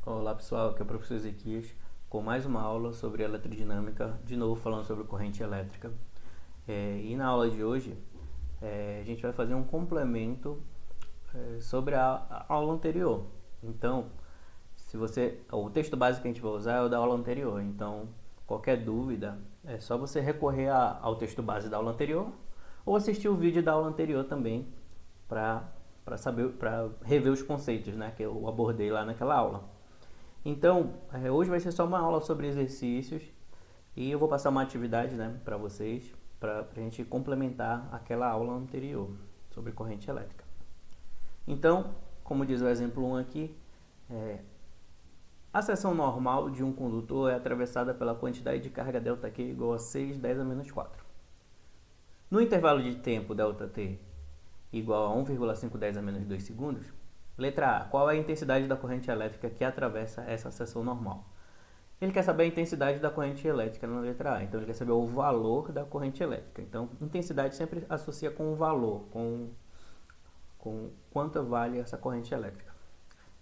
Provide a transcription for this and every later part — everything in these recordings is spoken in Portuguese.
Olá pessoal, aqui é o professor Ezequias com mais uma aula sobre eletrodinâmica, de novo falando sobre corrente elétrica. E na aula de hoje a gente vai fazer um complemento sobre a aula anterior. Então, o texto básico que a gente vai usar é o da aula anterior, então qualquer dúvida é só você recorrer ao texto base da aula anterior ou assistir o vídeo da aula anterior também para rever os conceitos, né, que eu abordei lá naquela aula. Então, hoje vai ser só uma aula sobre exercícios e eu vou passar uma atividade, né, para vocês, para a gente complementar aquela aula anterior sobre corrente elétrica. Então, como diz o exemplo 1 aqui, a seção normal de um condutor é atravessada pela quantidade de carga ΔQ igual a 6 10 a menos 4. No intervalo de tempo ΔT igual a 1,5 10 a menos 2 segundos, letra A. Qual é a intensidade da corrente elétrica que atravessa essa seção normal? Ele quer saber a intensidade da corrente elétrica na letra A. Então, ele quer saber o valor da corrente elétrica. Então, intensidade sempre associa com o valor, com quanto vale essa corrente elétrica.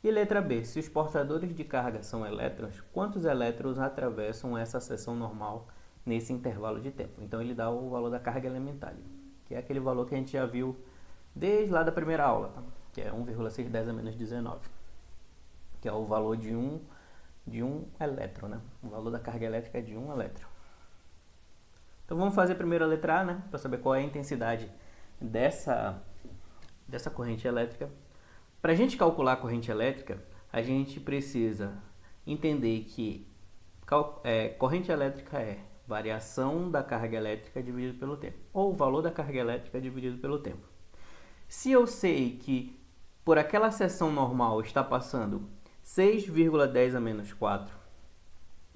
E letra B. Se os portadores de carga são elétrons, quantos elétrons atravessam essa seção normal nesse intervalo de tempo? Então, ele dá o valor da carga elementar, que é aquele valor que a gente já viu desde lá da primeira aula, tá? Que é 1,6 10 a menos 19, que é o valor de um elétron, né? O valor da carga elétrica é de 1 elétron. Então vamos fazer primeiro a letra A, né? Para saber qual é a intensidade dessa corrente elétrica. Para a gente calcular a corrente elétrica, a gente precisa entender que corrente elétrica é variação da carga elétrica dividido pelo tempo, ou o valor da carga elétrica dividido pelo tempo. Se eu sei que por aquela seção normal está passando 6,10 a menos 4,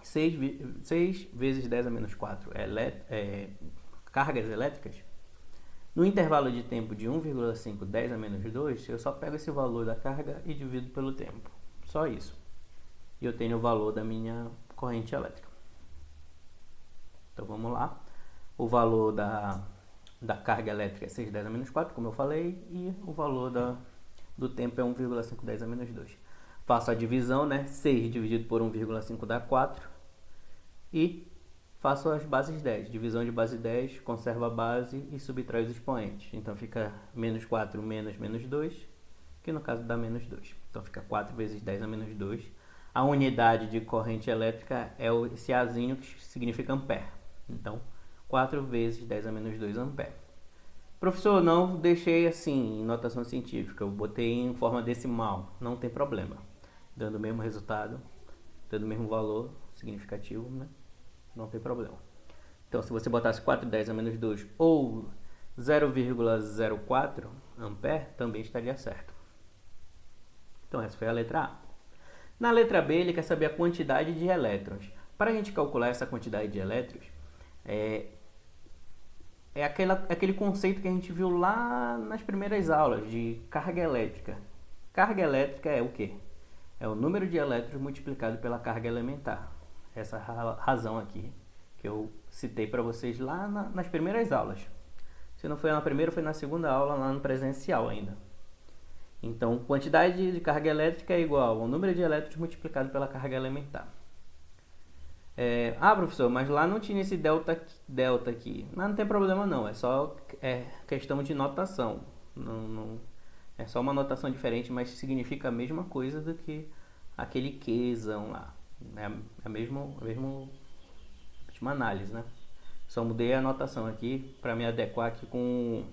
6 vezes 10 a menos 4 cargas elétricas, no intervalo de tempo de 1,5 10 a menos 2, eu só pego esse valor da carga e divido pelo tempo. Só isso. E eu tenho o valor da minha corrente elétrica. Então vamos lá. O valor da carga elétrica é 6 10 a menos 4, como eu falei, e o valor do tempo é 1,5 10 a menos 2. Faço a divisão, né? 6 dividido por 1,5 dá 4. E faço as bases 10. Divisão de base 10, conserva a base e subtrai os expoentes. Então fica menos 4 menos menos 2, que no caso dá menos 2. Então fica 4 vezes 10 a menos 2. A unidade de corrente elétrica é esse Azinho, que significa ampere. Então, 4 vezes 10 a menos 2 ampere. Professor, não deixei assim em notação científica, eu botei em forma decimal, não tem problema. Dando o mesmo resultado, dando o mesmo valor significativo, né? Não tem problema. Então, se você botasse 4 10 a menos 2 ou 0,04 ampere, também estaria certo. Então, essa foi a letra A. Na letra B, ele quer saber a quantidade de elétrons. Para a gente calcular essa quantidade de elétrons, aquele conceito que a gente viu lá nas primeiras aulas de carga elétrica. Carga elétrica é o quê? É o número de elétrons multiplicado pela carga elementar. Essa razão aqui que eu citei para vocês lá nas primeiras aulas. Se não foi na primeira, foi na segunda aula, lá no presencial ainda. Então, quantidade de carga elétrica é igual ao número de elétrons multiplicado pela carga elementar. Professor, mas lá não tinha esse delta aqui. Não tem problema não, é só questão de notação. Não, é só uma notação diferente, mas significa a mesma coisa do que aquele quezão lá. É a mesma análise, né? Só mudei a notação aqui para me adequar aqui com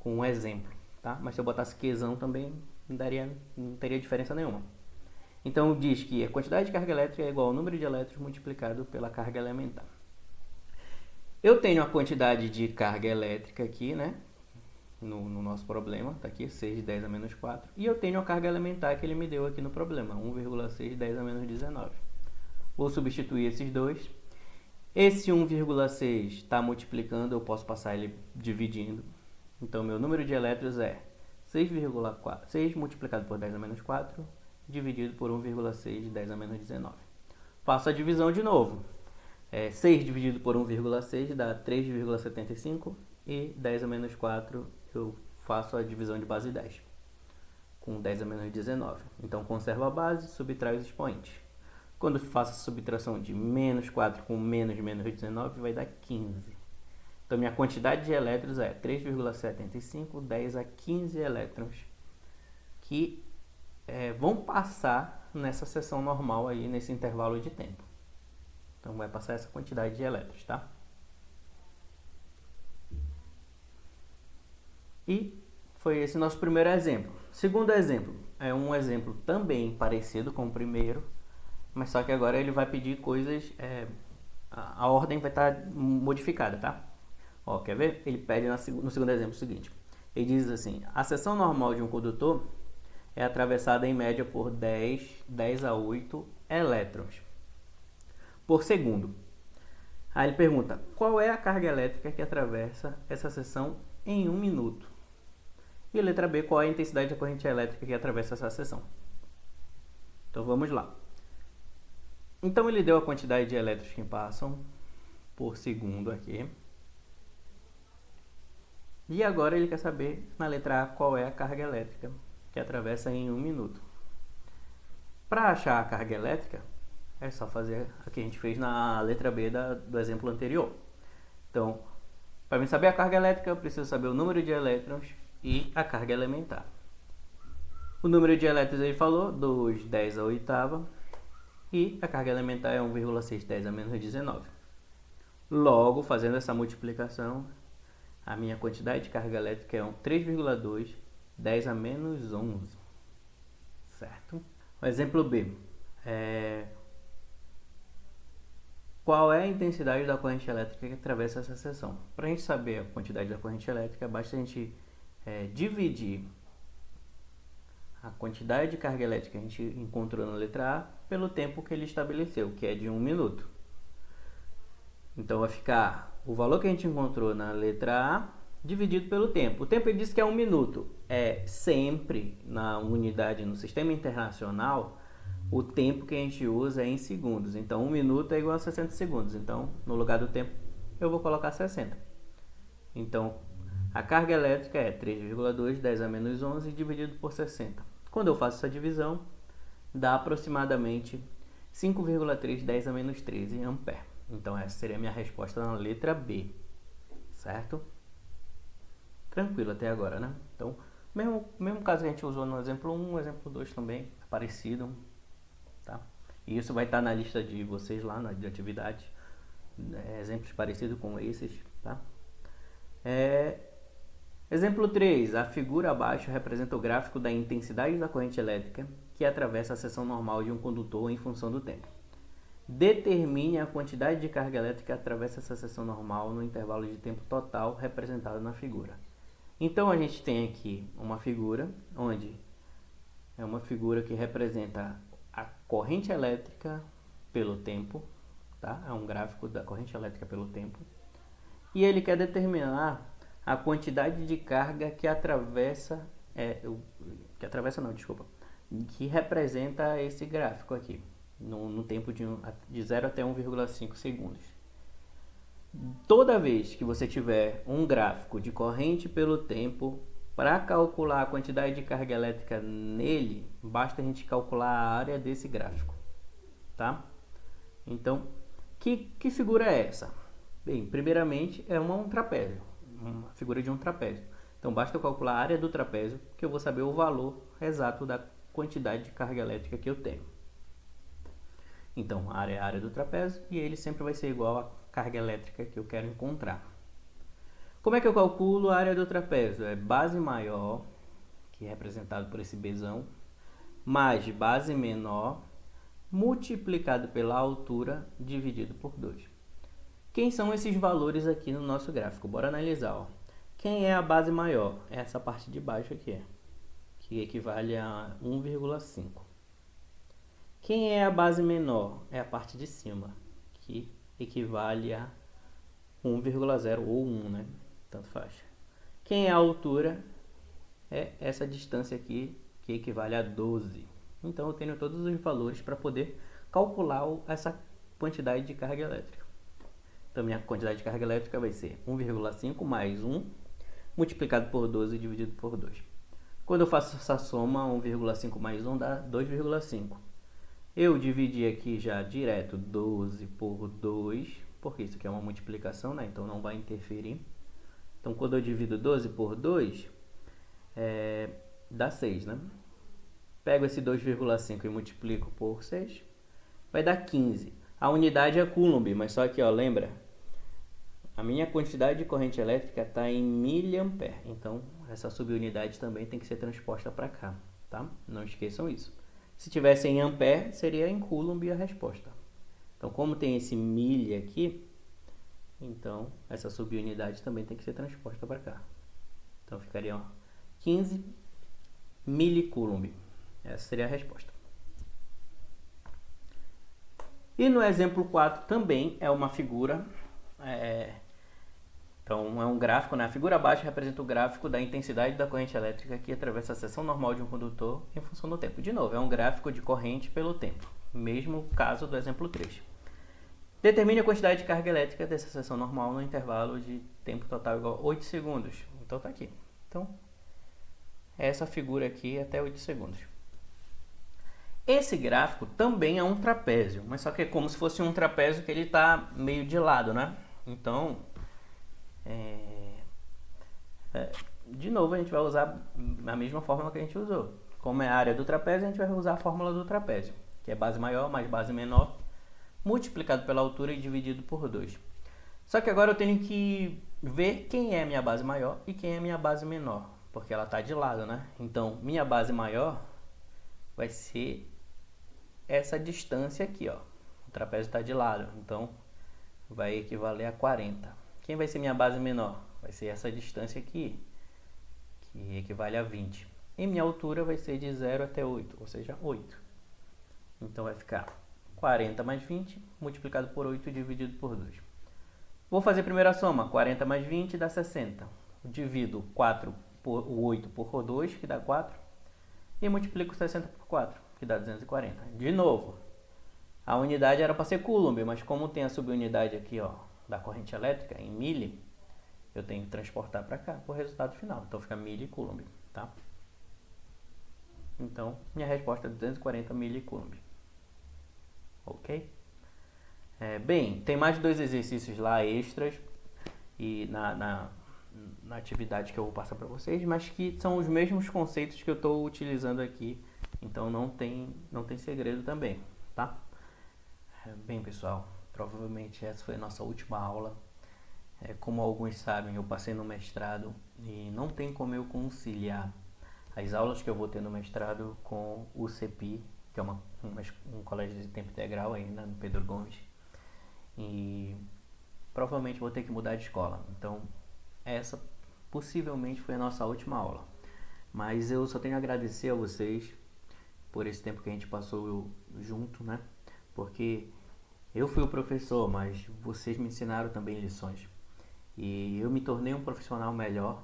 um exemplo, tá? Mas se eu botasse quezão também não teria diferença nenhuma. Então, diz que a quantidade de carga elétrica é igual ao número de elétrons multiplicado pela carga elementar. Eu tenho a quantidade de carga elétrica aqui, né? No nosso problema, tá aqui, 6 10 a menos 4. E eu tenho a carga elementar que ele me deu aqui no problema, 1,6 10 a menos 19. Vou substituir esses dois. Esse 1,6 está multiplicando, eu posso passar ele dividindo. Então, meu número de elétrons é 6 multiplicado por 10 a menos 4, dividido por 1,6 10 a menos 19. Faço a divisão de novo. 6 dividido por 1,6 dá 3,75 e 10 a menos 4 eu faço a divisão de base 10. com 10 a menos 19. Então, conservo a base, subtrai os expoentes. Quando faço a subtração de menos 4 com menos 19, vai dar 15. Então, minha quantidade de elétrons é 3,75, 10 a 15 elétrons que vão passar nessa seção normal aí, nesse intervalo de tempo. Então, vai passar essa quantidade de elétrons, tá? E foi esse nosso primeiro exemplo. Segundo exemplo, é um exemplo também parecido com o primeiro, mas só que agora ele vai pedir coisas, a ordem vai estar modificada, tá? Ó, quer ver? Ele pede no segundo exemplo o seguinte. Ele diz assim, a seção normal de um condutor é atravessada em média por 10 a 8 elétrons por segundo. Aí ele pergunta, qual é a carga elétrica que atravessa essa seção em 1 minuto? E a letra B, qual é a intensidade da corrente elétrica que atravessa essa seção? Então vamos lá. Então ele deu a quantidade de elétrons que passam por segundo aqui. E agora ele quer saber, na letra A, qual é a carga elétrica que atravessa em 1 minuto. Para achar a carga elétrica, é só fazer o que a gente fez na letra B do exemplo anterior. Então, para mim saber a carga elétrica, eu preciso saber o número de elétrons e a carga elementar. O número de elétrons ele falou, dos 10 a oitava, e a carga elementar é 1,610 a menos 19. Logo, fazendo essa multiplicação, a minha quantidade de carga elétrica é 3,2, 10 a menos 11. Certo? O exemplo B. Qual é a intensidade da corrente elétrica que atravessa essa seção? Para a gente saber a quantidade da corrente elétrica, basta a gente dividir a quantidade de carga elétrica que a gente encontrou na letra A pelo tempo que ele estabeleceu, que é de 1 minuto. Então vai ficar o valor que a gente encontrou na letra A dividido pelo tempo. O tempo ele diz que é 1 minuto. É sempre na unidade, no sistema internacional, o tempo que a gente usa é em segundos. Então 1 minuto é igual a 60 segundos. Então no lugar do tempo eu vou colocar 60. Então a carga elétrica é 3,2, 10 a menos 11 dividido por 60. Quando eu faço essa divisão, dá aproximadamente 5,3, 10 a menos 13 ampere. Então essa seria a minha resposta na letra B, certo? Tranquilo até agora, né? Então, mesmo caso que a gente usou no exemplo 1, o exemplo 2 também é parecido, tá? E isso vai estar na lista de vocês lá, de atividade, exemplos parecidos com esses, tá? Exemplo 3, a figura abaixo representa o gráfico da intensidade da corrente elétrica que atravessa a seção normal de um condutor em função do tempo. Determine a quantidade de carga elétrica que atravessa essa seção normal no intervalo de tempo total representado na figura. Então a gente tem aqui uma figura, onde é uma figura que representa a corrente elétrica pelo tempo, tá? É um gráfico da corrente elétrica pelo tempo. E ele quer determinar a quantidade de carga que atravessa, que representa esse gráfico aqui, no tempo de 0 até 1,5 segundos. Toda vez que você tiver um gráfico de corrente pelo tempo, para calcular a quantidade de carga elétrica nele, basta a gente calcular a área desse gráfico, tá? Então, que figura é essa? Bem, primeiramente é um trapézio, uma figura de um trapézio. Então, basta eu calcular a área do trapézio, que eu vou saber o valor exato da quantidade de carga elétrica que eu tenho. Então, a área é a área do trapézio e ele sempre vai ser igual à carga elétrica que eu quero encontrar. Como é que eu calculo a área do trapézio? É base maior, que é representado por esse Bzão, mais base menor, multiplicado pela altura, dividido por 2. Quem são esses valores aqui no nosso gráfico? Bora analisar. Ó. Quem é a base maior? É essa parte de baixo aqui, que equivale a 1,5. Quem é a base menor? É a parte de cima, que equivale a 1,0 ou 1, né? Tanto faz. Quem é a altura? É essa distância aqui, que equivale a 12. Então, eu tenho todos os valores para poder calcular essa quantidade de carga elétrica. Então, minha quantidade de carga elétrica vai ser 1,5 mais 1, multiplicado por 12 dividido por 2. Quando eu faço essa soma, 1,5 mais 1 dá 2,5. Eu dividi aqui já direto 12 por 2, porque isso aqui é uma multiplicação, né? Então não vai interferir. Então quando eu divido 12 por 2, dá 6, né? Pego esse 2,5 e multiplico por 6, vai dar 15. A unidade é Coulomb, mas só que, ó, lembra? A minha quantidade de corrente elétrica está em miliampere. Então, essa subunidade também tem que ser transposta para cá, tá? Não esqueçam isso. Se tivesse em ampere, seria em Coulomb a resposta. Então, como tem esse milha aqui, então essa subunidade também tem que ser transposta para cá. Então, ficaria 15 milicoulomb. Essa seria a resposta. E no exemplo 4 também é uma figura, então é um gráfico, né? A figura abaixo representa o gráfico da intensidade da corrente elétrica que atravessa a seção normal de um condutor em função do tempo. De novo, é um gráfico de corrente pelo tempo, mesmo caso do exemplo 3. Determine a quantidade de carga elétrica dessa seção normal no intervalo de tempo total igual a 8 segundos. Então tá aqui. Então, essa figura aqui até 8 segundos. Esse gráfico também é um trapézio, mas só que é como se fosse um trapézio que ele está meio de lado, né? Então, de novo, a gente vai usar a mesma fórmula que a gente usou. Como é a área do trapézio, a gente vai usar a fórmula do trapézio, que é base maior mais base menor, multiplicado pela altura e dividido por 2. Só que agora eu tenho que ver quem é a minha base maior e quem é a minha base menor, porque ela está de lado, né? Então, minha base maior vai ser essa distância aqui, ó. O trapézio está de lado, então vai equivaler a 40. Quem vai ser minha base menor? Vai ser essa distância aqui, que equivale a 20. E minha altura vai ser de 0 até 8, ou seja, 8. Então vai ficar 40 mais 20 multiplicado por 8 dividido por 2. Vou fazer a primeira soma. 40 mais 20 dá 60. Divido 8 por 2, que dá 4. E multiplico 60 por 4, que dá 240. De novo, a unidade era para ser Coulomb, mas como tem a subunidade aqui, ó, da corrente elétrica, em milli, eu tenho que transportar para cá, para o resultado final. Então fica milicoulomb, tá? Então, minha resposta é 240 milicoulomb. Ok? Bem, tem mais 2 exercícios lá extras e na atividade que eu vou passar para vocês, mas que são os mesmos conceitos que eu estou utilizando aqui, então não tem segredo também, tá? Bem, pessoal, provavelmente essa foi a nossa última aula. Como alguns sabem, eu passei no mestrado e não tem como eu conciliar as aulas que eu vou ter no mestrado com o CEPI, que é um colégio de tempo integral ainda no Pedro Gomes, e provavelmente vou ter que mudar de escola. Então, essa possivelmente foi a nossa última aula. Mas eu só tenho a agradecer a vocês por esse tempo que a gente passou junto, né? Porque eu fui o professor, mas vocês me ensinaram também lições. E eu me tornei um profissional melhor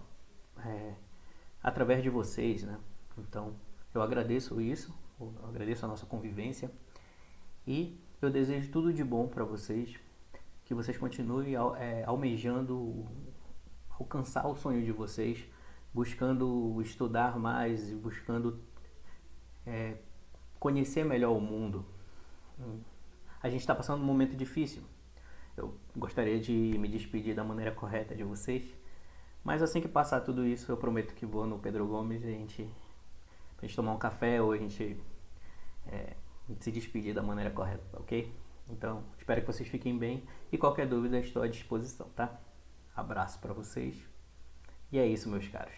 através de vocês, né? Então, eu agradeço isso, eu agradeço a nossa convivência e eu desejo tudo de bom para vocês, que vocês continuem almejando alcançar o sonho de vocês, buscando estudar mais e buscando conhecer melhor o mundo. A gente está passando um momento difícil. Eu gostaria de me despedir da maneira correta de vocês, mas assim que passar tudo isso, eu prometo que vou no Pedro Gomes e a gente tomar um café ou a gente se despedir da maneira correta, ok? Então, espero que vocês fiquem bem e qualquer dúvida estou à disposição, tá? Abraço para vocês. E é isso, meus caros.